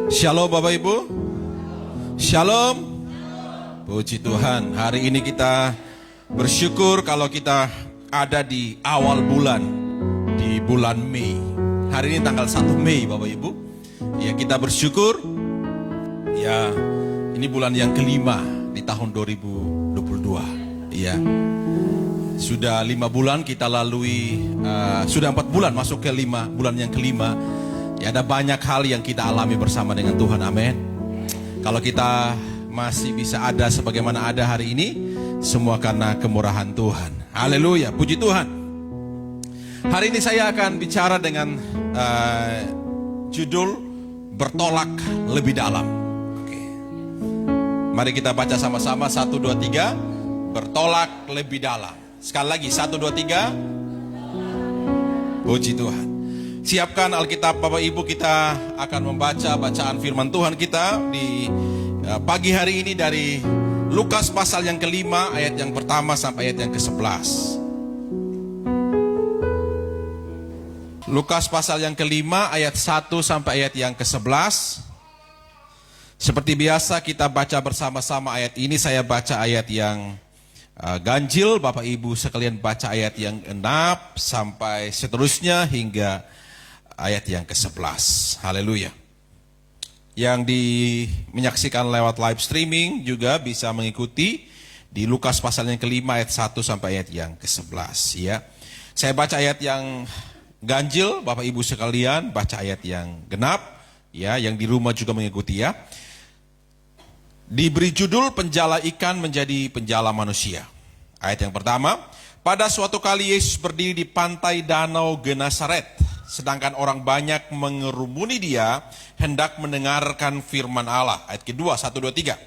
Shalom Bapak Ibu. Shalom. Puji Tuhan, hari ini kita bersyukur kalau kita ada di awal bulan, di bulan Mei. Hari ini tanggal 1 Mei Bapak Ibu. Ya, kita bersyukur. Ya, ini bulan yang kelima di tahun 2022. Ya, sudah 5 bulan kita lalui, sudah 4 bulan masuk ke bulan yang kelima. Ya, ada banyak hal yang kita alami bersama dengan Tuhan, amin. Kalau kita masih bisa ada sebagaimana ada hari ini, semua karena kemurahan Tuhan. Haleluya, puji Tuhan. Hari ini saya akan bicara dengan judul bertolak lebih dalam. Oke. Mari kita baca sama-sama, 1, 2, 3. Bertolak lebih dalam. Sekali lagi, 1, 2, 3. Puji Tuhan. Siapkan Alkitab Bapak Ibu, kita akan membaca bacaan firman Tuhan kita di pagi hari ini dari Lukas pasal yang kelima, ayat yang pertama sampai ayat yang ke-11. Lukas pasal yang kelima, ayat 1 sampai ayat yang ke-11. Seperti biasa kita baca bersama-sama ayat ini. Saya baca ayat yang ganjil, Bapak Ibu sekalian baca ayat yang genap sampai seterusnya hingga ayat yang ke-11. Haleluya. Yang menyaksikan lewat live streaming juga bisa mengikuti di Lukas pasal yang kelima ayat 1 sampai ayat yang ke-11 ya. Saya baca ayat yang ganjil, Bapak Ibu sekalian baca ayat yang genap ya, yang di rumah juga mengikuti ya. Diberi judul penjala ikan menjadi penjala manusia. Ayat yang pertama, pada suatu kali Yesus berdiri di pantai danau Genesaret. Sedangkan orang banyak mengerumuni dia, hendak mendengarkan firman Allah. Ayat kedua, 1, 2, 3.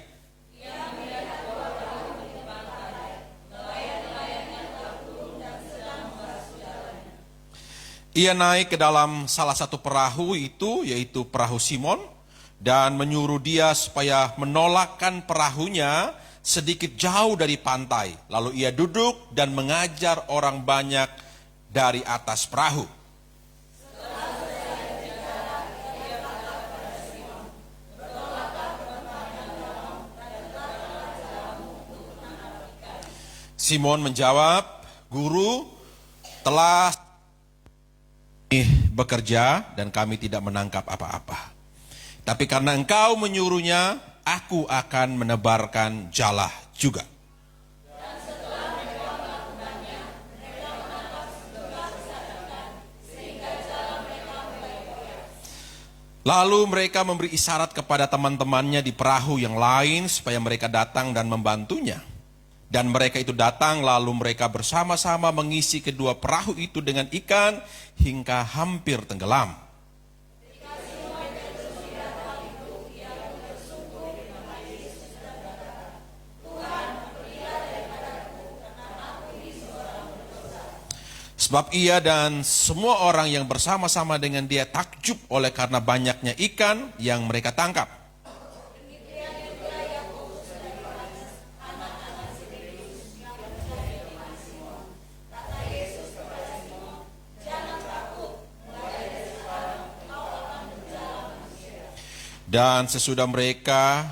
Ia naik ke dalam salah satu perahu itu, yaitu perahu Simon, dan menyuruh dia supaya menolakkan perahunya sedikit jauh dari pantai. Lalu ia duduk dan mengajar orang banyak dari atas perahu. Simon menjawab, "Guru, telah bekerja dan kami tidak menangkap apa-apa. Tapi karena engkau menyuruhnya, aku akan menebarkan jala juga." Dan setelah mereka melakukannya, mereka menangkap 11 ikan, sehingga jala mereka mulai goyah. Lalu mereka memberi isyarat kepada teman-temannya di perahu yang lain supaya mereka datang dan membantunya. Dan mereka itu datang, lalu mereka bersama-sama mengisi kedua perahu itu dengan ikan hingga hampir tenggelam. Sebab ia dan semua orang yang bersama-sama dengan dia takjub oleh karena banyaknya ikan yang mereka tangkap. Dan sesudah mereka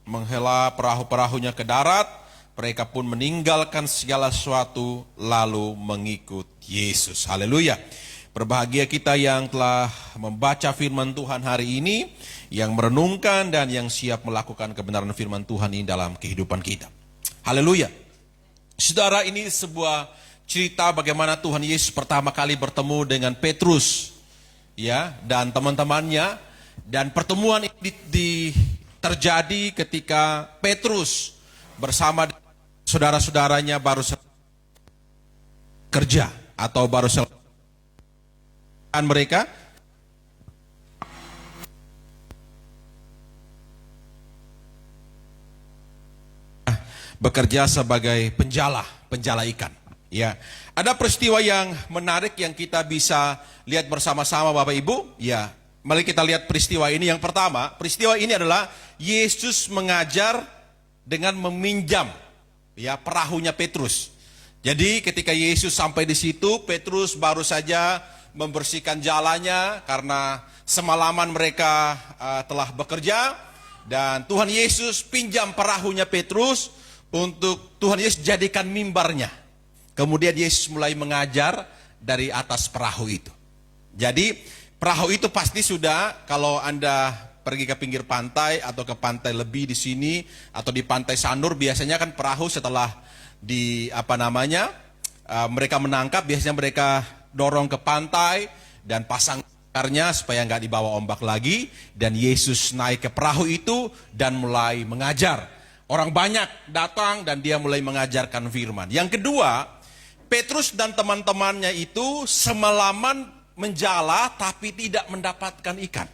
menghela perahu-perahunya ke darat, mereka pun meninggalkan segala sesuatu lalu mengikut Yesus. Haleluya. Berbahagia kita yang telah membaca firman Tuhan hari ini, yang merenungkan dan yang siap melakukan kebenaran firman Tuhan ini dalam kehidupan kita. Haleluya. Saudara, ini sebuah cerita bagaimana Tuhan Yesus pertama kali bertemu dengan Petrus ya, dan teman-temannya. Dan pertemuan ini terjadi ketika Petrus bersama saudara-saudaranya baru kerja atau baru selesai mereka bekerja sebagai penjala ikan. Ya, ada peristiwa yang menarik yang kita bisa lihat bersama-sama Bapak Ibu. Ya, mari kita lihat peristiwa ini. Yang pertama, peristiwa ini adalah Yesus mengajar dengan meminjam ya perahunya Petrus. Jadi ketika Yesus sampai di situ, Petrus baru saja membersihkan jalannya karena semalaman mereka telah bekerja, dan Tuhan Yesus pinjam perahunya Petrus untuk Tuhan Yesus jadikan mimbarnya. Kemudian Yesus mulai mengajar dari atas perahu itu. Jadi perahu itu pasti sudah, kalau Anda pergi ke pinggir pantai atau ke pantai lebih di sini atau di pantai Sanur, biasanya kan perahu setelah mereka menangkap, biasanya mereka dorong ke pantai dan pasang ikannya supaya nggak dibawa ombak lagi, dan Yesus naik ke perahu itu dan mulai mengajar. Orang banyak datang dan dia mulai mengajarkan firman. Yang kedua, Petrus dan teman-temannya itu semalaman menjala tapi tidak mendapatkan ikan.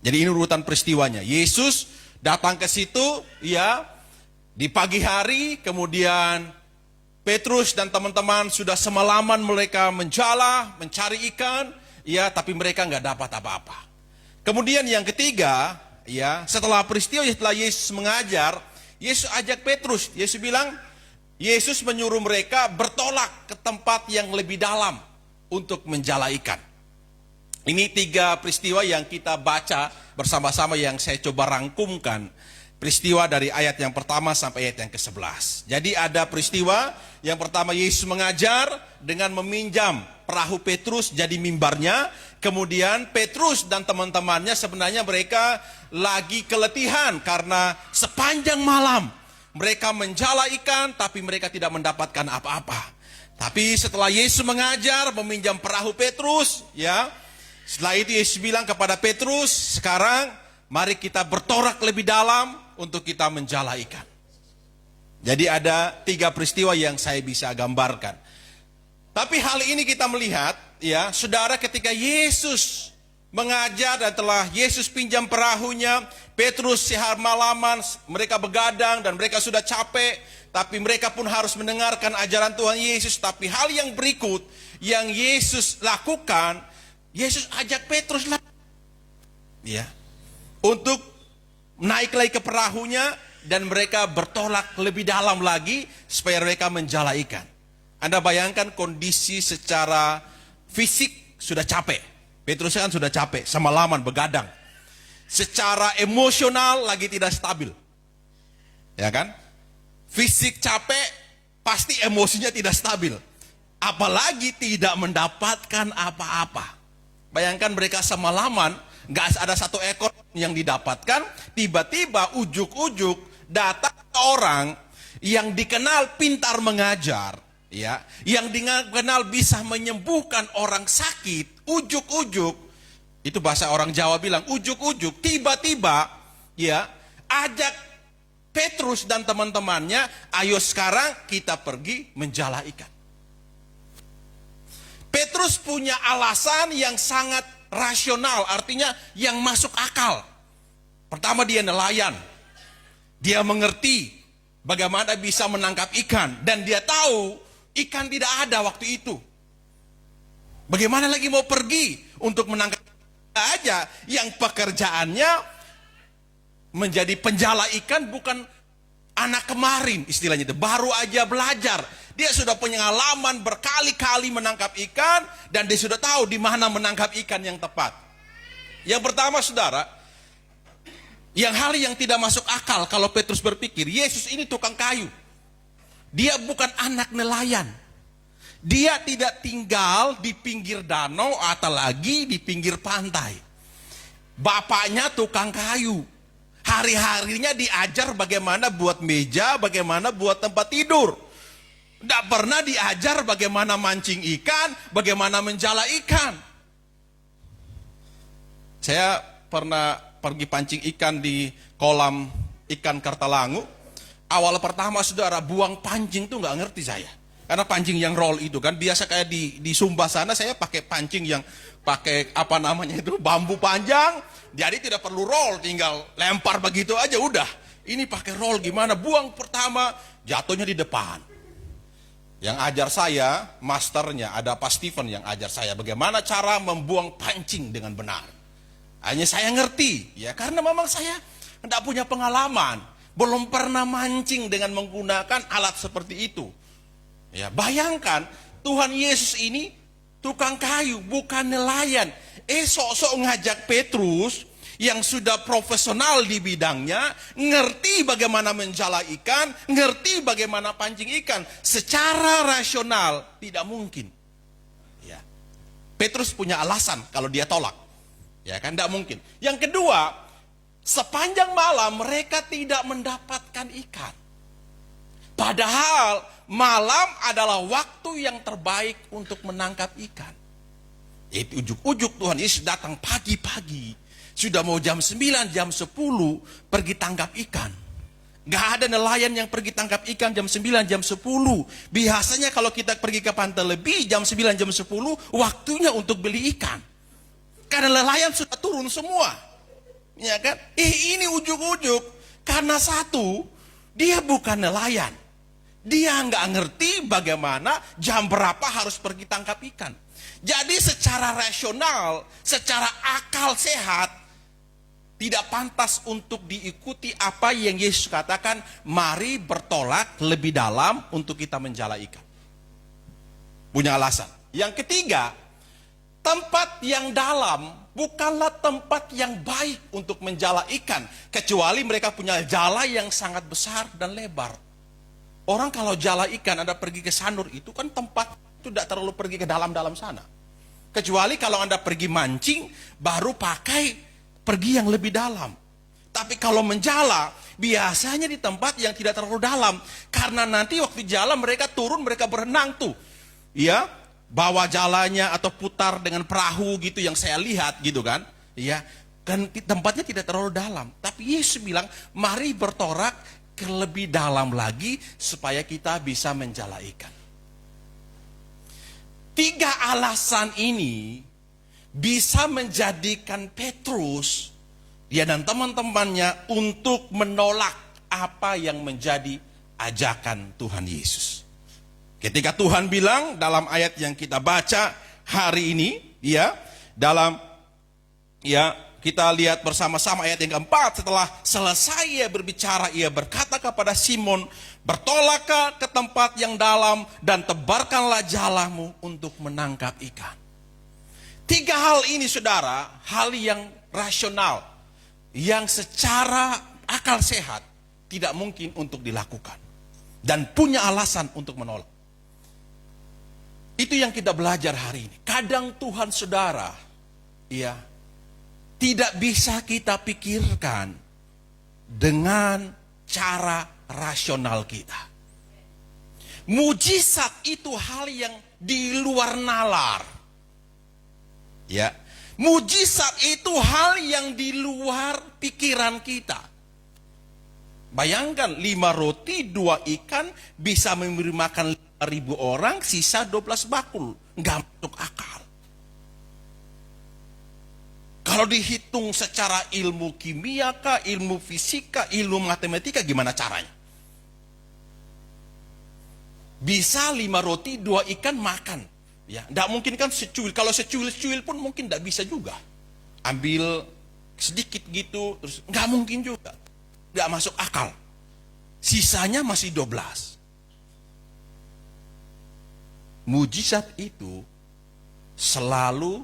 Jadi ini urutan peristiwanya. Yesus datang ke situ ya di pagi hari, kemudian Petrus dan teman-teman sudah semalaman mereka menjala, mencari ikan, ya, tapi mereka nggak dapat apa-apa. Kemudian yang ketiga, ya, setelah peristiwa, setelah Yesus mengajar, Yesus ajak Petrus. Yesus bilang, Yesus menyuruh mereka bertolak ke tempat yang lebih dalam untuk menjala ikan. Ini 3 peristiwa yang kita baca bersama-sama, yang saya coba rangkumkan. Peristiwa dari ayat yang pertama sampai ayat yang ke-11. Jadi ada peristiwa yang pertama, Yesus mengajar dengan meminjam perahu Petrus jadi mimbarnya. Kemudian Petrus dan teman-temannya sebenarnya mereka lagi keletihan karena sepanjang malam mereka menjala ikan tapi mereka tidak mendapatkan apa-apa. Tapi setelah Yesus mengajar, meminjam perahu Petrus, ya, setelah itu Yesus bilang kepada Petrus, sekarang mari kita bertolak lebih dalam untuk kita menjala ikan. Jadi ada 3 peristiwa yang saya bisa gambarkan. Tapi hal ini kita melihat, ya, saudara, ketika Yesus mengajar dan telah Yesus pinjam perahunya, Petrus sehari malaman mereka begadang dan mereka sudah capek, tapi mereka pun harus mendengarkan ajaran Tuhan Yesus. Tapi hal yang berikut yang Yesus lakukan, Yesus ajak Petrus lagi, ya, untuk naik lagi ke perahunya dan mereka bertolak lebih dalam lagi supaya mereka menjala ikan. Anda bayangkan kondisi secara fisik sudah capek. Petrus kan sudah capek, semalaman begadang. Secara emosional lagi tidak stabil. Ya kan? Fisik capek, pasti emosinya tidak stabil. Apalagi tidak mendapatkan apa-apa. Bayangkan mereka semalaman, gak ada 1 ekor yang didapatkan, tiba-tiba ujuk-ujuk datang orang yang dikenal pintar mengajar, ya, yang dikenal bisa menyembuhkan orang sakit, ujuk-ujuk, itu bahasa orang Jawa bilang, ujuk-ujuk, tiba-tiba, ya, ajak Petrus dan teman-temannya, ayo sekarang kita pergi menjala ikan. Petrus punya alasan yang sangat rasional, artinya yang masuk akal. Pertama, dia nelayan. Dia mengerti bagaimana bisa menangkap ikan. Dan dia tahu ikan tidak ada waktu itu. Bagaimana lagi mau pergi untuk menangkap ikan aja yang pekerjaannya menjadi penjala ikan, bukan anak kemarin istilahnya itu. Baru aja belajar. Dia sudah punya pengalaman berkali-kali menangkap ikan dan dia sudah tahu di mana menangkap ikan yang tepat. Yang pertama, saudara, hal yang tidak masuk akal kalau Petrus berpikir, Yesus ini tukang kayu. Dia bukan anak nelayan. Dia tidak tinggal di pinggir danau atau lagi di pinggir pantai. Bapaknya tukang kayu. Hari-harinya diajar bagaimana buat meja, bagaimana buat tempat tidur. Tidak pernah diajar bagaimana mancing ikan, bagaimana menjala ikan. Saya pernah pergi pancing ikan di kolam ikan Kartalangu. Awal pertama, saudara, buang pancing tuh nggak ngerti saya. Karena pancing yang roll itu kan biasa kayak di Sumba sana, saya pakai pancing yang pakai bambu panjang. Jadi tidak perlu roll, tinggal lempar begitu aja udah. Ini pakai roll gimana? Buang pertama, jatuhnya di depan. Yang ajar saya, masternya, ada Pak Steven yang ajar saya bagaimana cara membuang pancing dengan benar. Hanya saya ngerti, ya, karena memang saya tidak punya pengalaman, belum pernah mancing dengan menggunakan alat seperti itu. Ya, bayangkan Tuhan Yesus ini tukang kayu, bukan nelayan. Sok-sok ngajak Petrus yang sudah profesional di bidangnya, ngerti bagaimana menjala ikan, ngerti bagaimana pancing ikan. Secara rasional tidak mungkin. Ya. Petrus punya alasan kalau dia tolak. Ya kan, tidak mungkin. Yang kedua, sepanjang malam mereka tidak mendapatkan ikan. Padahal malam adalah waktu yang terbaik untuk menangkap ikan. Itu ujuk-ujuk Tuhan Yesus datang pagi-pagi. Sudah mau jam 9, jam 10 pergi tangkap ikan. Gak ada nelayan yang pergi tangkap ikan jam 9, jam 10. Biasanya kalau kita pergi ke pantai lebih jam 9, jam 10 waktunya untuk beli ikan. Karena nelayan sudah turun semua. Ya kan? Ini ujuk-ujuk. Karena satu, dia bukan nelayan. Dia nggak ngerti bagaimana jam berapa harus pergi tangkap ikan. Jadi secara rasional, secara akal sehat, tidak pantas untuk diikuti apa yang Yesus katakan, mari bertolak lebih dalam untuk kita menjala ikan. Punya alasan. Yang ketiga, tempat yang dalam bukanlah tempat yang baik untuk menjala ikan. Kecuali mereka punya jala yang sangat besar dan lebar. Orang kalau jala ikan, Anda pergi ke Sanur, itu kan tempat itu tidak terlalu pergi ke dalam-dalam sana. Kecuali kalau Anda pergi mancing, baru pakai pergi yang lebih dalam. Tapi kalau menjala, biasanya di tempat yang tidak terlalu dalam. Karena nanti waktu jala mereka turun, mereka berenang tuh. Ya, bawa jalannya atau putar dengan perahu gitu yang saya lihat gitu kan. Ya, kan tempatnya tidak terlalu dalam. Tapi Yesus bilang, mari bertorak ke lebih dalam lagi supaya kita bisa menjala ikan. 3 alasan ini bisa menjadikan Petrus, dia dan teman-temannya untuk menolak apa yang menjadi ajakan Tuhan Yesus. Ketika Tuhan bilang dalam ayat yang kita baca hari ini, ya, kita lihat bersama-sama ayat yang keempat. Setelah selesai ia berbicara, ia berkata kepada Simon, bertolaklah ke tempat yang dalam dan tebarkanlah jalamu untuk menangkap ikan. 3 hal ini saudara, hal yang rasional, yang secara akal sehat tidak mungkin untuk dilakukan. Dan punya alasan untuk menolak. Itu yang kita belajar hari ini. Kadang Tuhan saudara, ya, tidak bisa kita pikirkan dengan cara rasional kita. Mujizat itu hal yang di luar nalar. Ya, mujizat itu hal yang di luar pikiran kita. Bayangkan 5 roti 2 ikan bisa memberi makan 5.000 orang, sisa 12 bakul. Nggak masuk akal. Kalau dihitung secara ilmu kimia, ilmu fisika, ilmu matematika, gimana caranya? Bisa 5 roti 2 ikan makan. Ya, tidak mungkin kan secuil. Kalau secuil-secuil pun mungkin tidak bisa juga. Ambil sedikit gitu, terus nggak mungkin juga. Nggak masuk akal. Sisanya masih 12. Mujizat itu selalu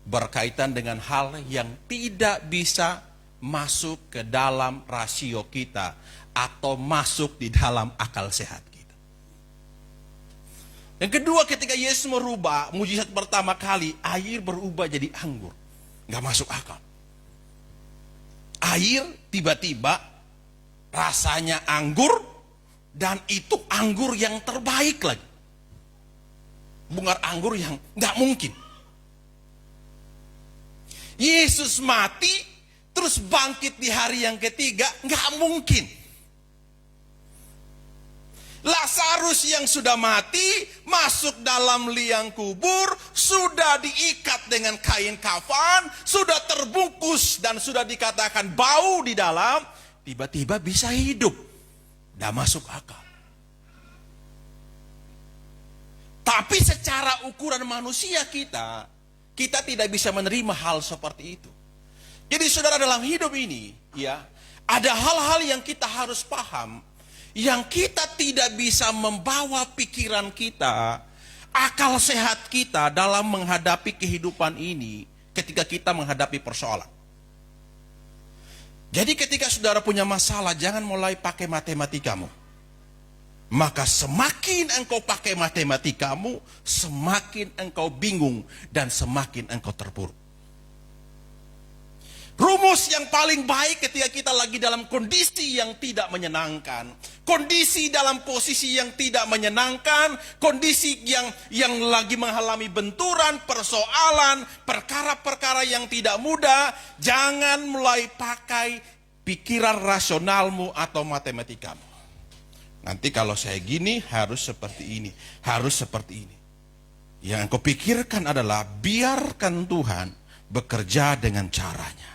berkaitan dengan hal yang tidak bisa masuk ke dalam rasio kita atau masuk di dalam akal sehat kita. Yang kedua, ketika Yesus merubah, mujizat pertama kali, air berubah jadi anggur. Nggak masuk akal. Air tiba-tiba rasanya anggur, dan itu anggur yang terbaik lagi. Bukan anggur yang nggak mungkin. Yesus mati, terus bangkit di hari yang ketiga, nggak mungkin. Lazarus yang sudah mati masuk dalam liang kubur, sudah diikat dengan kain kafan, sudah terbungkus dan sudah dikatakan bau di dalam, tiba-tiba bisa hidup. Tidak masuk akal. Tapi secara ukuran manusia kita tidak bisa menerima hal seperti itu. Jadi saudara, dalam hidup ini, ya, ada hal-hal yang kita harus paham, yang kita tidak bisa membawa pikiran kita akal sehat kita dalam menghadapi kehidupan ini ketika kita menghadapi persoalan. Jadi ketika saudara punya masalah, jangan mulai pakai matematikamu. Maka semakin engkau pakai matematikamu, semakin engkau bingung dan semakin engkau terpuruk. Rumus yang paling baik ketika kita lagi dalam kondisi yang tidak menyenangkan, kondisi dalam posisi yang tidak menyenangkan, kondisi yang lagi mengalami benturan, persoalan, perkara-perkara yang tidak mudah, jangan mulai pakai pikiran rasionalmu atau matematikamu. Nanti kalau saya gini harus seperti ini, harus seperti ini. Yang engkau pikirkan adalah biarkan Tuhan bekerja dengan caranya.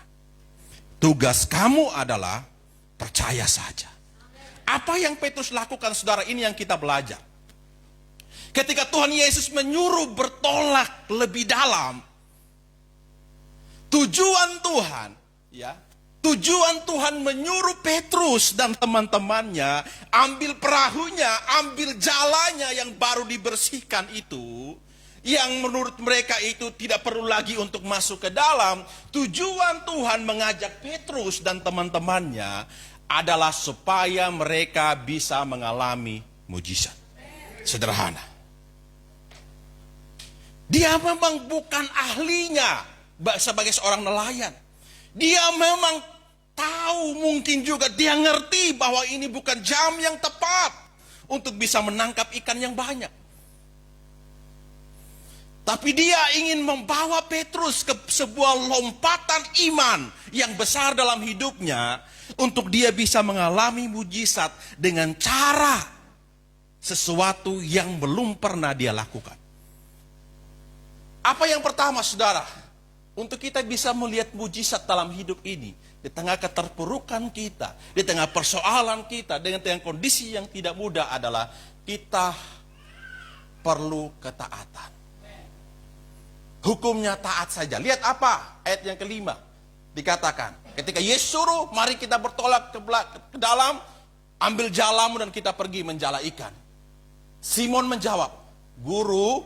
Tugas kamu adalah percaya saja. Apa yang Petrus lakukan, saudara, ini yang kita belajar. Ketika Tuhan Yesus menyuruh bertolak lebih dalam, tujuan Tuhan, tujuan Tuhan menyuruh Petrus dan teman-temannya ambil perahunya, ambil jalannya yang baru dibersihkan itu, yang menurut mereka itu tidak perlu lagi untuk masuk ke dalam. Tujuan Tuhan mengajak Petrus dan teman-temannya adalah supaya mereka bisa mengalami mujizat. Sederhana. Dia memang bukan ahlinya sebagai seorang nelayan. Dia memang tahu, mungkin juga dia ngerti bahwa ini bukan jam yang tepat untuk bisa menangkap ikan yang banyak. Tapi dia ingin membawa Petrus ke sebuah lompatan iman yang besar dalam hidupnya untuk dia bisa mengalami mujizat dengan cara sesuatu yang belum pernah dia lakukan. Apa yang pertama, saudara? Untuk kita bisa melihat mujizat dalam hidup ini, di tengah keterpurukan kita, di tengah persoalan kita, dengan kondisi yang tidak mudah adalah kita perlu ketaatan. Hukumnya taat saja. Lihat apa? Ayat yang kelima. Dikatakan, ketika Yesus suruh, mari kita bertolak ke dalam, ambil jalamu dan kita pergi menjala ikan. Simon menjawab, Guru,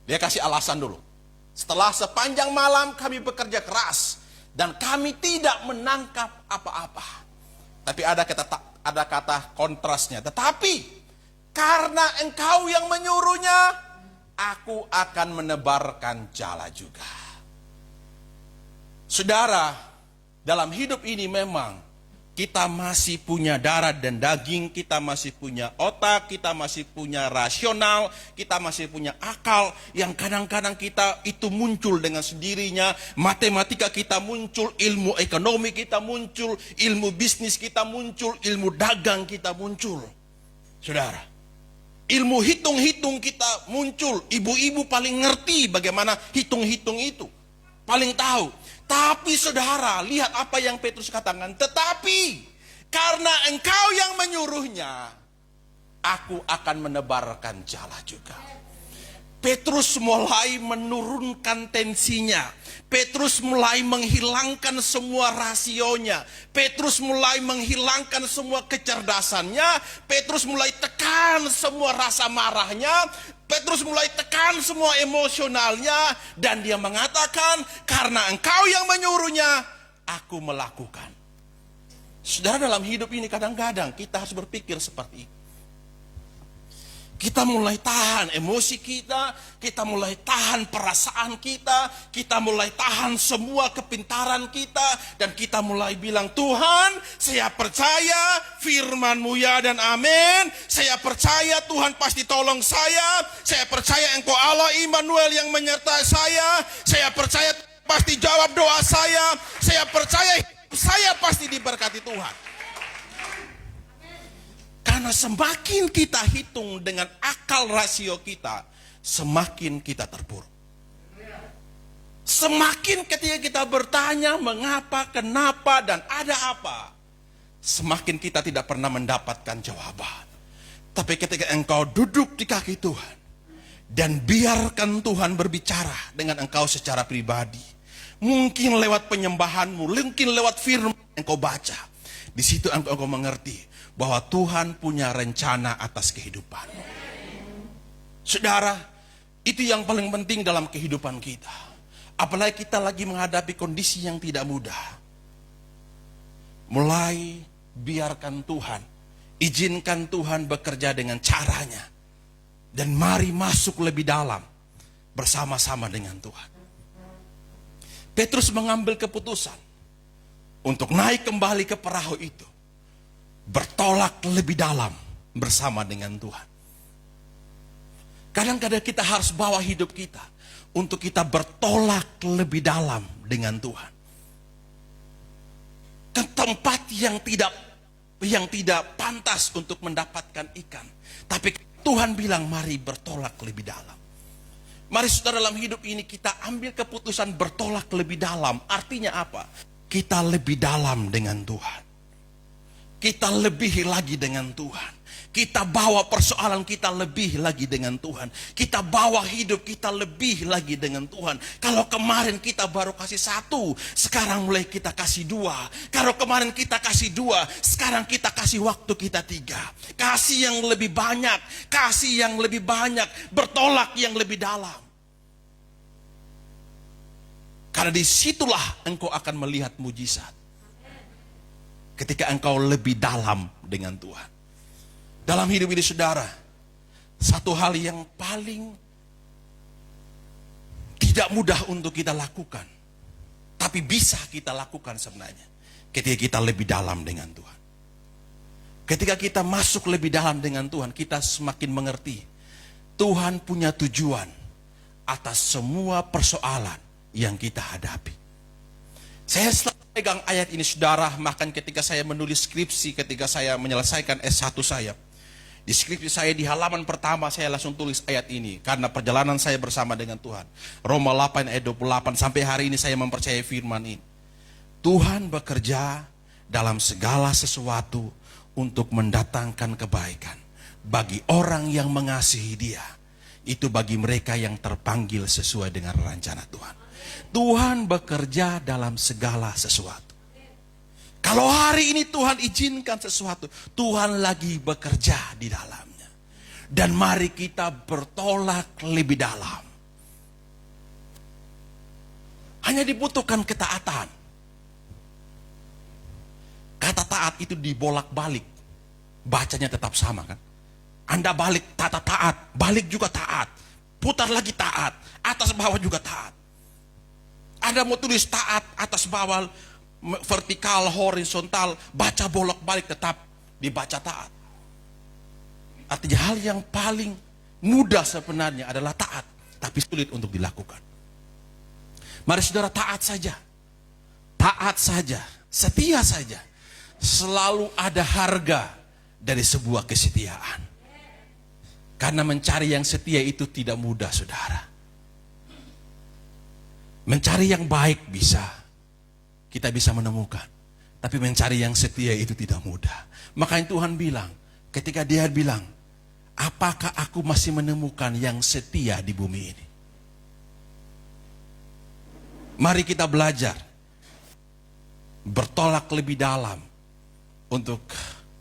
dia kasih alasan dulu. Setelah sepanjang malam kami bekerja keras dan kami tidak menangkap apa-apa. Tapi ada kata kontrasnya. Tetapi karena engkau yang menyuruhnya, aku akan menebarkan jala juga. Saudara, dalam hidup ini memang kita masih punya darah dan daging, kita masih punya otak, kita masih punya rasional, kita masih punya akal yang kadang-kadang kita itu muncul dengan sendirinya. Matematika kita muncul, ilmu ekonomi kita muncul, ilmu bisnis kita muncul, ilmu dagang kita muncul. Saudara, ilmu hitung-hitung kita muncul. Ibu-ibu paling ngerti bagaimana hitung-hitung itu. Paling tahu. Tapi saudara, lihat apa yang Petrus katakan. Tetapi karena engkau yang menyuruhnya, aku akan menebarkan jala juga. Petrus mulai menurunkan tensinya. Petrus mulai menghilangkan semua rasionya. Petrus mulai menghilangkan semua kecerdasannya. Petrus mulai tekan semua rasa marahnya. Petrus mulai tekan semua emosionalnya. Dan dia mengatakan, karena engkau yang menyuruhnya, aku melakukan. Saudara, dalam hidup ini kadang-kadang kita harus berpikir seperti itu. Kita mulai tahan emosi kita mulai tahan perasaan kita mulai tahan semua kepintaran kita, dan kita mulai bilang, Tuhan, saya percaya firman-Mu ya dan amin. Saya percaya Tuhan pasti tolong saya percaya Engkau Allah Immanuel yang menyertai saya percaya pasti jawab doa saya percaya saya pasti diberkati Tuhan. Karena semakin kita hitung dengan akal rasio kita, semakin kita terpuruk. Semakin ketika kita bertanya mengapa, kenapa, dan ada apa, semakin kita tidak pernah mendapatkan jawaban. Tapi ketika engkau duduk di kaki Tuhan, dan biarkan Tuhan berbicara dengan engkau secara pribadi, mungkin lewat penyembahanmu, mungkin lewat firman yang engkau baca, di situ engkau mengerti bahwa Tuhan punya rencana atas kehidupanmu. Saudara, itu yang paling penting dalam kehidupan kita. Apalagi kita lagi menghadapi kondisi yang tidak mudah. Mulai biarkan Tuhan, izinkan Tuhan bekerja dengan caranya. Dan mari masuk lebih dalam bersama-sama dengan Tuhan. Petrus mengambil keputusan untuk naik kembali ke perahu itu. Bertolak lebih dalam bersama dengan Tuhan. Kadang-kadang kita harus bawa hidup kita untuk kita bertolak lebih dalam dengan Tuhan. Ke tempat yang tidak pantas untuk mendapatkan ikan. Tapi Tuhan bilang mari bertolak lebih dalam. Mari saudara, dalam hidup ini kita ambil keputusan bertolak lebih dalam. Artinya apa? Kita lebih dalam dengan Tuhan. Kita lebih lagi dengan Tuhan. Kita bawa persoalan kita lebih lagi dengan Tuhan. Kita bawa hidup kita lebih lagi dengan Tuhan. Kalau kemarin kita baru kasih 1, sekarang mulai kita kasih 2. Kalau kemarin kita kasih 2, sekarang kita kasih waktu kita 3. Kasih yang lebih banyak, kasih yang lebih banyak, bertolak yang lebih dalam. Karena disitulah engkau akan melihat mujizat. Ketika engkau lebih dalam dengan Tuhan. Dalam hidup ini saudara, satu hal yang paling tidak mudah untuk kita lakukan, tapi bisa kita lakukan sebenarnya, ketika kita lebih dalam dengan Tuhan. Ketika kita masuk lebih dalam dengan Tuhan, kita semakin mengerti Tuhan punya tujuan atas semua persoalan yang kita hadapi. Saya selalu pegang ayat ini saudara, bahkan ketika saya menulis skripsi, ketika saya menyelesaikan S1 saya. Di skripsi saya di halaman pertama saya langsung tulis ayat ini. Karena perjalanan saya bersama dengan Tuhan. Roma 8 ayat 28 sampai hari ini saya mempercayai firman ini. Tuhan bekerja dalam segala sesuatu untuk mendatangkan kebaikan. Bagi orang yang mengasihi Dia. Itu bagi mereka yang terpanggil sesuai dengan rencana Tuhan. Tuhan bekerja dalam segala sesuatu. Kalau hari ini Tuhan izinkan sesuatu, Tuhan lagi bekerja di dalamnya. Dan mari kita bertolak lebih dalam. Hanya dibutuhkan ketaatan. Kata taat itu dibolak-balik. Bacanya tetap sama kan. Anda balik taat, balik juga taat. Putar lagi taat, atas bawah juga taat. Anda mau tulis taat, atas bawah, vertikal, horizontal, baca bolak-balik tetap dibaca taat. Artinya hal yang paling mudah sebenarnya adalah taat, tapi sulit untuk dilakukan. Mari saudara taat saja, setia saja. Selalu ada harga dari sebuah kesetiaan. Karena mencari yang setia itu tidak mudah saudara. Mencari yang baik bisa. Kita bisa menemukan. Tapi mencari yang setia itu tidak mudah. Makanya Tuhan bilang, ketika Dia bilang, apakah aku masih menemukan yang setia di bumi ini? Mari kita belajar. Bertolak lebih dalam. Untuk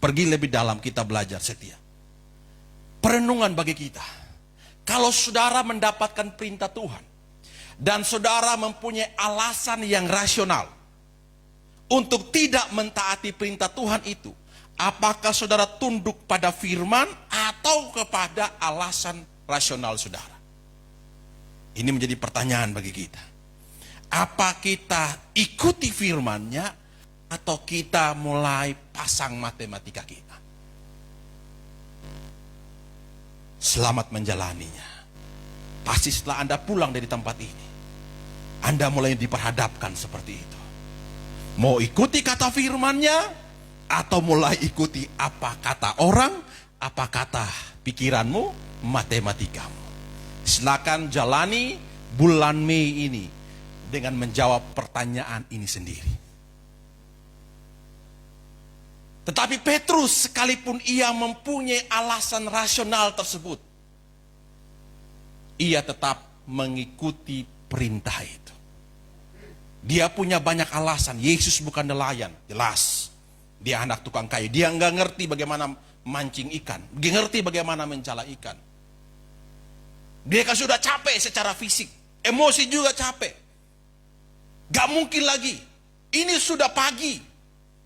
pergi lebih dalam kita belajar setia. Perenungan bagi kita. Kalau saudara mendapatkan perintah Tuhan. Dan saudara mempunyai alasan yang rasional untuk tidak mentaati perintah Tuhan itu, apakah saudara tunduk pada firman atau kepada alasan rasional saudara? Ini menjadi pertanyaan bagi kita. Apa kita ikuti firman-Nya atau kita mulai pasang matematika kita? Selamat menjalaninya. Pasti setelah Anda pulang dari tempat ini, Anda mulai diperhadapkan seperti itu. Mau ikuti kata firman-Nya atau mulai ikuti apa kata orang, apa kata pikiranmu, matematikamu. Silakan jalani bulan Mei ini dengan menjawab pertanyaan ini sendiri. Tetapi Petrus sekalipun ia mempunyai alasan rasional tersebut, ia tetap mengikuti perintah itu. Dia punya banyak alasan. Yesus bukan nelayan, jelas. Dia anak tukang kayu. Dia nggak ngerti bagaimana mancing ikan. Dia ngerti bagaimana mencala ikan. Mereka sudah capek secara fisik, emosi juga capek. Gak mungkin lagi. Ini sudah pagi.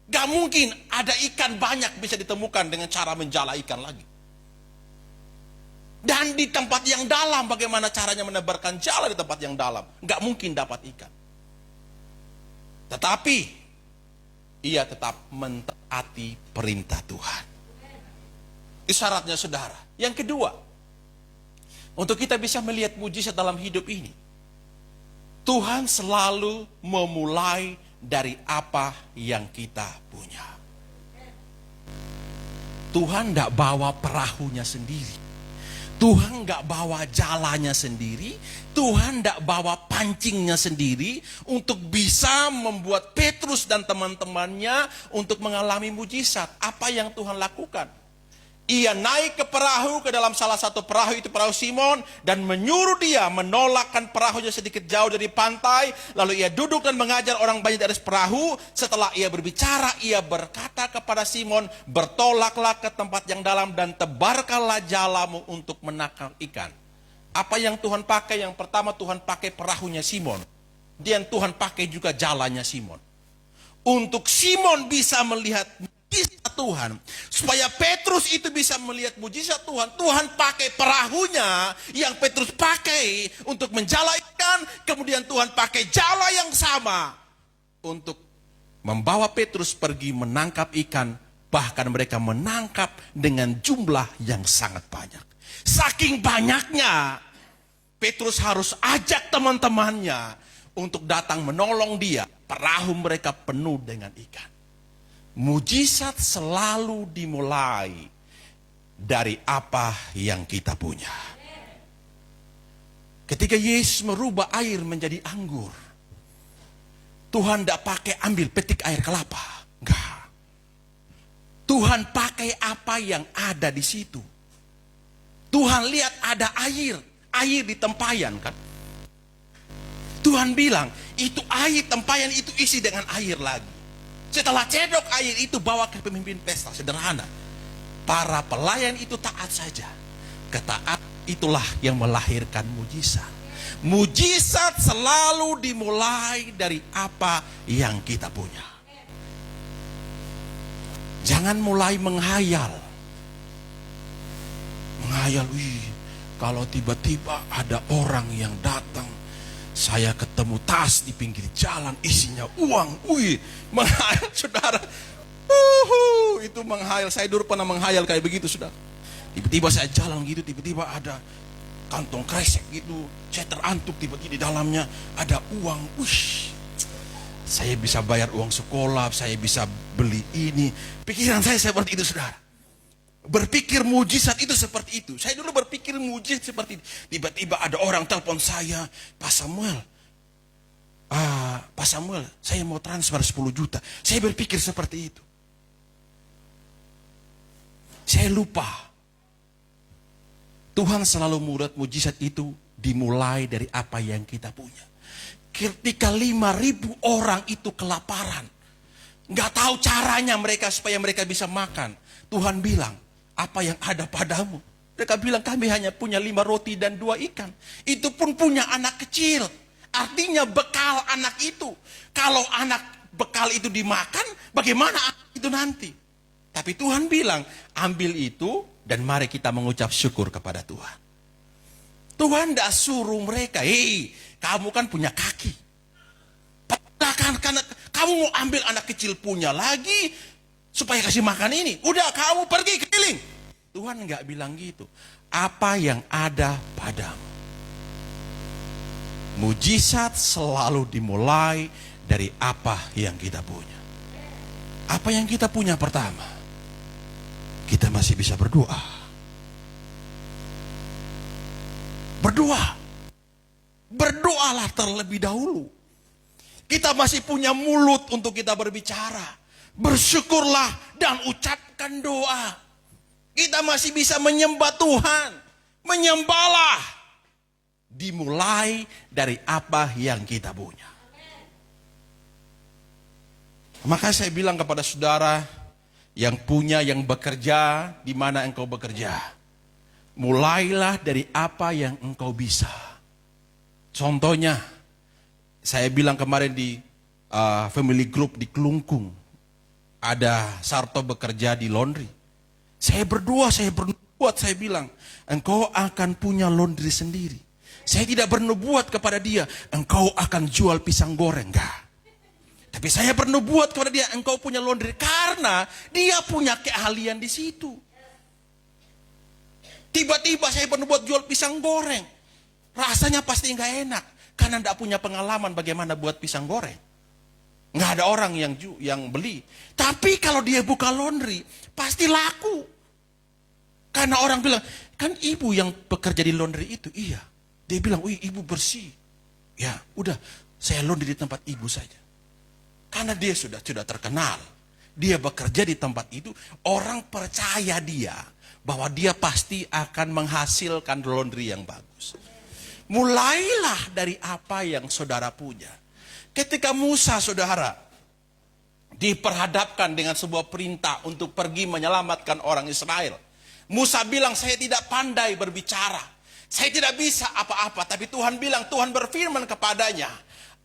Gak mungkin ada ikan banyak bisa ditemukan dengan cara menjala ikan lagi. Dan di tempat yang dalam, bagaimana caranya menebarkan jala di tempat yang dalam? Gak mungkin dapat ikan. Tetapi ia tetap mentaati perintah Tuhan. Itu syaratnya, saudara. Yang kedua, untuk kita bisa melihat mujizat dalam hidup ini, Tuhan selalu memulai dari apa yang kita punya. Tuhan tidak bawa perahunya sendiri. Tuhan nggak bawa jalannya sendiri, Tuhan nggak bawa pancingnya sendiri untuk bisa membuat Petrus dan teman-temannya untuk mengalami mujizat. Apa yang Tuhan lakukan? Ia naik ke perahu, ke dalam salah satu perahu, itu perahu Simon, dan menyuruh dia menolakkan perahunya sedikit jauh dari pantai. Lalu ia duduk dan mengajar orang banyak dari perahu. Setelah ia berbicara, ia berkata kepada Simon, bertolaklah ke tempat yang dalam dan tebarkanlah jalamu untuk menangkap ikan. Apa yang Tuhan pakai? Yang pertama, Tuhan pakai perahunya Simon. Dan Tuhan pakai juga jalannya Simon. Untuk Simon bisa melihat mujizat Tuhan, supaya Petrus itu bisa melihat mujizat Tuhan, Tuhan pakai perahunya yang Petrus pakai untuk menjala ikan. Kemudian Tuhan pakai jala yang sama untuk membawa Petrus pergi menangkap ikan. Bahkan mereka menangkap dengan jumlah yang sangat banyak. Saking banyaknya, Petrus harus ajak teman-temannya untuk datang menolong dia. Perahu mereka penuh dengan ikan. Mujizat selalu dimulai dari apa yang kita punya. Ketika Yesus merubah air menjadi anggur, Tuhan tidak pakai ambil petik air kelapa. Enggak. Tuhan pakai apa yang ada di situ. Tuhan lihat ada air di tempayan kan. Tuhan bilang, itu air tempayan itu isi dengan air lagi. Setelah cedok air itu bawa ke pemimpin pesta, sederhana. Para pelayan itu taat saja. Ketaat itulah yang melahirkan mujizat. Mujizat selalu dimulai dari apa yang kita punya. Jangan mulai menghayal. Kalau tiba-tiba ada orang yang datang, saya ketemu tas di pinggir jalan isinya uang. Menghayal, saudara. Itu menghayal. Saya dulu pernah menghayal kayak begitu, saudara. Tiba-tiba saya jalan gitu, tiba-tiba ada kantong kresek gitu. Saya terantuk, tiba-tiba di dalamnya ada uang. Saya bisa bayar uang sekolah, saya bisa beli ini. Pikiran saya seperti itu, saudara. Berpikir mujizat itu seperti itu. Saya dulu berpikir mujizat seperti itu. Tiba-tiba ada orang telepon saya, Pak Samuel, saya mau transfer 10 juta. Saya berpikir seperti itu. Saya lupa. Tuhan selalu membuat mujizat itu dimulai dari apa yang kita punya. Ketika 5.000 orang itu kelaparan, nggak tahu caranya mereka supaya mereka bisa makan. Tuhan bilang, apa yang ada padamu? Mereka bilang, kami hanya punya 5 roti dan 2 ikan. Itu pun punya anak kecil. Artinya bekal anak itu. Kalau anak bekal itu dimakan, bagaimana anak itu nanti? Tapi Tuhan bilang, ambil itu dan mari kita mengucap syukur kepada Tuhan. Tuhan tidak suruh mereka, kamu kan punya kaki. Karena kamu mau ambil anak kecil punya lagi, supaya kasih makan ini. Udah, kamu pergi keliling. Tuhan nggak bilang gitu. Apa yang ada padamu. Mujizat selalu dimulai dari apa yang kita punya. Apa yang kita punya pertama? Kita masih bisa berdoa. Berdoalah terlebih dahulu. Kita masih punya mulut untuk kita berbicara. Bersyukurlah dan ucapkan doa. Kita masih bisa menyembah Tuhan. Menyembahlah. Dimulai dari apa yang kita punya. Maka saya bilang kepada saudara yang punya, yang bekerja, di mana engkau bekerja. mulailah dari apa yang engkau bisa. Contohnya, saya bilang kemarin di family group di Kelungkung, ada Sarto bekerja di laundry. Saya berbuat, saya bilang, engkau akan punya laundry sendiri. Saya tidak bernubuat kepada dia, engkau akan jual pisang goreng, enggak. Tapi saya bernubuat kepada dia, engkau punya laundry, karena dia punya keahlian di situ. Tiba-tiba saya bernubuat jual pisang goreng. Rasanya pasti nggak enak, karena tidak punya pengalaman bagaimana buat pisang goreng. Nggak ada orang yang beli. Tapi kalau dia buka laundry, pasti laku. Karena orang bilang, kan ibu yang bekerja di laundry itu, iya. Dia bilang, wih ibu bersih. Ya udah, saya laundry di tempat ibu saja. Karena dia sudah terkenal. Dia bekerja di tempat itu, orang percaya dia bahwa dia pasti akan menghasilkan laundry yang bagus. Mulailah dari apa yang saudara punya. Ketika Musa, saudara, diperhadapkan dengan sebuah perintah untuk pergi menyelamatkan orang Israel. Musa bilang, saya tidak pandai berbicara. Saya tidak bisa apa-apa. Tapi Tuhan bilang, Tuhan berfirman kepadanya,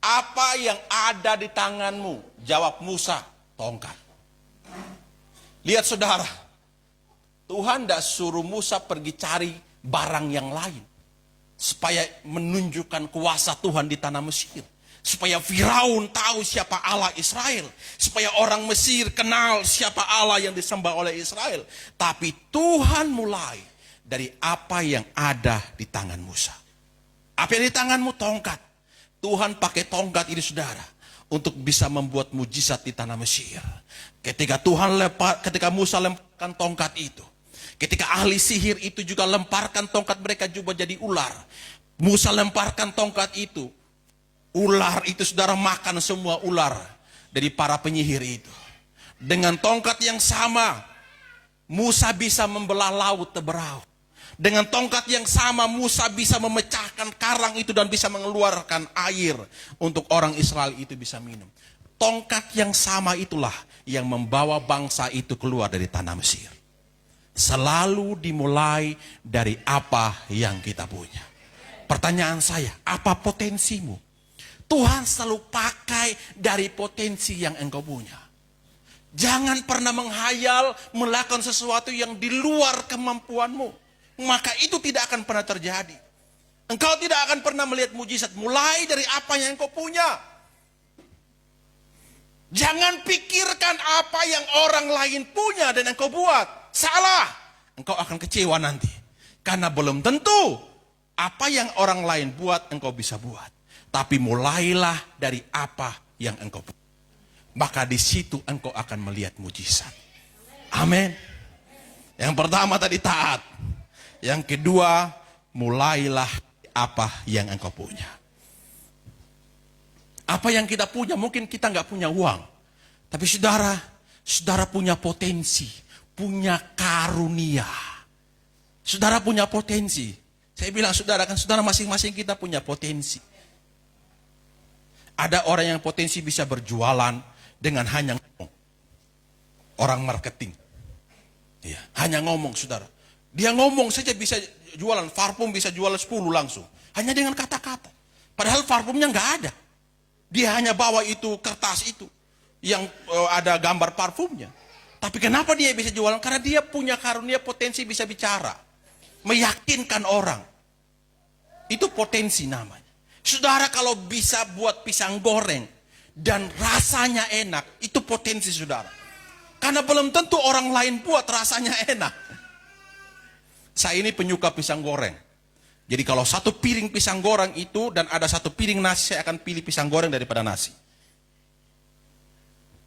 apa yang ada di tanganmu? Jawab Musa, tongkat. Lihat saudara, Tuhan tidak suruh Musa pergi cari barang yang lain. Supaya menunjukkan kuasa Tuhan di tanah Mesir. Supaya Firaun tahu siapa Allah Israel. Supaya orang Mesir kenal siapa Allah yang disembah oleh Israel. Tapi Tuhan mulai dari apa yang ada di tangan Musa. Apa yang di tanganmu? Tongkat. Tuhan pakai tongkat ini saudara untuk bisa membuat mujizat di tanah Mesir. Ketika Musa lemparkan tongkat itu, ketika ahli sihir itu juga lemparkan tongkat, mereka juga jadi ular. Musa lemparkan tongkat itu, ular itu saudara makan semua ular dari para penyihir itu. Dengan tongkat yang sama, Musa bisa membelah laut Teberau. Dengan tongkat yang sama Musa bisa memecahkan karang itu dan bisa mengeluarkan air untuk orang Israel itu bisa minum. Tongkat yang sama itulah yang membawa bangsa itu keluar dari tanah Mesir. Selalu dimulai dari apa yang kita punya. Pertanyaan saya, apa potensimu? Tuhan selalu pakai dari potensi yang engkau punya. Jangan pernah menghayal melakukan sesuatu yang di luar kemampuanmu. Maka itu tidak akan pernah terjadi. Engkau tidak akan pernah melihat mujizat. Mulai dari apa yang engkau punya. Jangan pikirkan apa yang orang lain punya dan engkau buat. Salah. Engkau akan kecewa nanti. Karena belum tentu apa yang orang lain buat engkau bisa buat. Tapi mulailah dari apa yang engkau punya. Maka di situ engkau akan melihat mujizat. Amin. Yang pertama tadi taat. Yang kedua, mulailah apa yang engkau punya. Apa yang kita punya, mungkin kita nggak punya uang. Tapi saudara punya potensi, punya karunia. Saudara punya potensi. Saya bilang saudara masing-masing kita punya potensi. Ada orang yang potensi bisa berjualan dengan hanya ngomong. Orang marketing. Ya, hanya ngomong saudara. Dia ngomong saja bisa jualan, parfum bisa jual 10 langsung. Hanya dengan kata-kata. Padahal parfumnya nggak ada. Dia hanya bawa itu kertas itu yang ada gambar parfumnya. Tapi kenapa dia bisa jualan? Karena dia punya karunia potensi bisa bicara. Meyakinkan orang. Itu potensi namanya. Saudara kalau bisa buat pisang goreng dan rasanya enak, itu potensi saudara. Karena belum tentu orang lain buat rasanya enak. Saya ini penyuka pisang goreng. Jadi kalau satu piring pisang goreng itu dan ada satu piring nasi, saya akan pilih pisang goreng daripada nasi.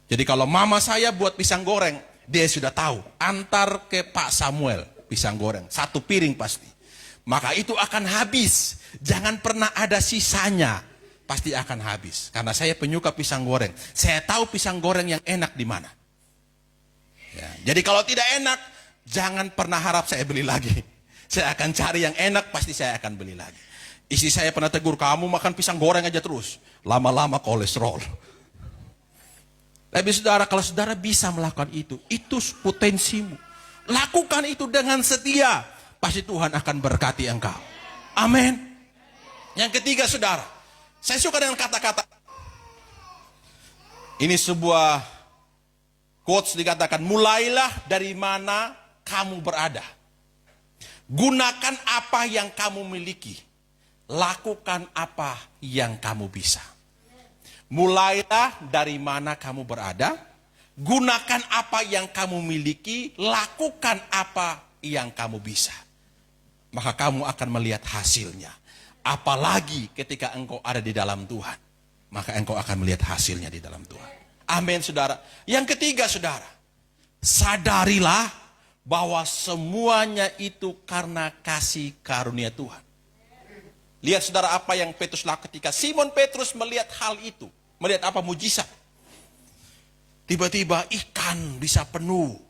Jadi kalau mama saya buat pisang goreng, dia sudah tahu. Antar ke Pak Samuel pisang goreng. Satu piring pasti. Maka itu akan habis. Jangan pernah ada sisanya. Pasti akan habis. Karena saya penyuka pisang goreng. Saya tahu pisang goreng yang enak di mana. Ya, jadi kalau tidak enak, jangan pernah harap saya beli lagi. Saya akan cari yang enak, pasti saya akan beli lagi. Istri saya pernah tegur, kamu makan pisang goreng aja terus. Lama-lama kolesterol. Tapi saudara, kalau saudara bisa melakukan itu potensimu. Lakukan itu dengan setia. pasti Tuhan akan berkati engkau. Amin. Yang ketiga saudara, saya suka dengan kata-kata. Ini sebuah quotes dikatakan, mulailah dari mana kamu berada. Gunakan apa yang kamu miliki. Lakukan apa yang kamu bisa. Mulailah dari mana kamu berada. Gunakan apa yang kamu miliki. Lakukan apa yang kamu bisa. Maka kamu akan melihat hasilnya. Apalagi ketika engkau ada di dalam Tuhan. Maka engkau akan melihat hasilnya di dalam Tuhan. Amin saudara. Yang ketiga saudara. Sadarilah bahwa semuanya itu karena kasih karunia Tuhan. Lihat saudara apa yang Petrus lakukan ketika Simon Petrus melihat hal itu. Melihat apa mujizat. Tiba-tiba ikan bisa penuh.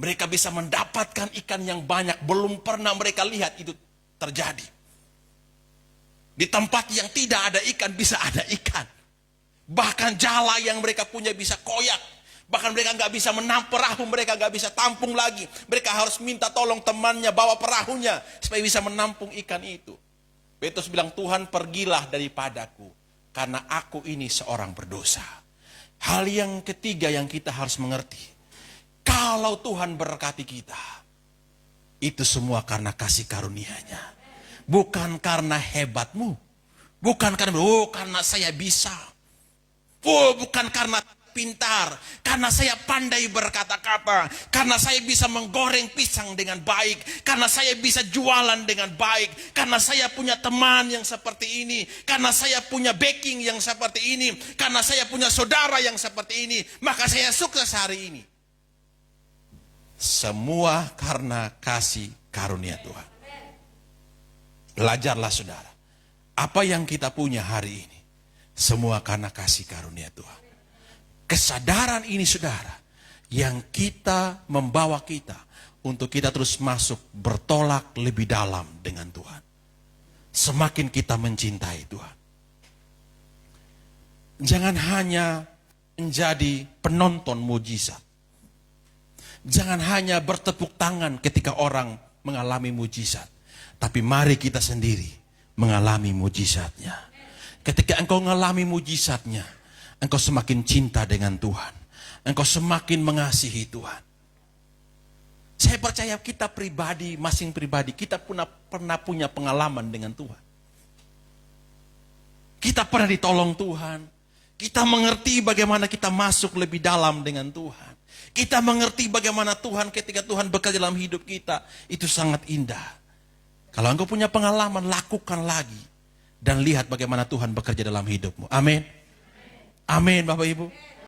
Mereka bisa mendapatkan ikan yang banyak. Belum pernah mereka lihat itu terjadi. Di tempat yang tidak ada ikan bisa ada ikan. Bahkan jala yang mereka punya bisa koyak. Bahkan mereka nggak bisa menampung perahu, mereka nggak bisa tampung lagi. Mereka harus minta tolong temannya bawa perahunya supaya bisa menampung ikan itu. Petrus bilang, Tuhan pergilah daripadaku karena aku ini seorang berdosa. Hal yang ketiga yang kita harus mengerti. Kalau Tuhan berkati kita, itu semua karena kasih karunia-Nya. Bukan karena hebatmu. Bukan karena saya bisa. Bukan karena pintar. Karena saya pandai berkata-kata. Karena saya bisa menggoreng pisang dengan baik. Karena saya bisa jualan dengan baik. Karena saya punya teman yang seperti ini. Karena saya punya backing yang seperti ini. Karena saya punya saudara yang seperti ini. Maka saya sukses hari ini. Semua karena kasih karunia Tuhan. Belajarlah saudara. Apa yang kita punya hari ini. Semua karena kasih karunia Tuhan. Kesadaran ini saudara. Yang kita membawa kita. Untuk kita terus masuk bertolak lebih dalam dengan Tuhan. Semakin kita mencintai Tuhan. Jangan hanya menjadi penonton mujizat. Jangan hanya bertepuk tangan ketika orang mengalami mujizat. Tapi mari kita sendiri mengalami mujizatnya. Ketika engkau mengalami mujizatnya, engkau semakin cinta dengan Tuhan. Engkau semakin mengasihi Tuhan. Saya percaya kita pribadi, masing pribadi, kita pernah punya pengalaman dengan Tuhan. Kita pernah ditolong Tuhan. Kita mengerti bagaimana kita masuk lebih dalam dengan Tuhan. Kita mengerti bagaimana Tuhan ketika Tuhan bekerja dalam hidup kita. Itu sangat indah. Kalau engkau punya pengalaman, lakukan lagi. Dan lihat bagaimana Tuhan bekerja dalam hidupmu. Amin. Amin Bapak Ibu.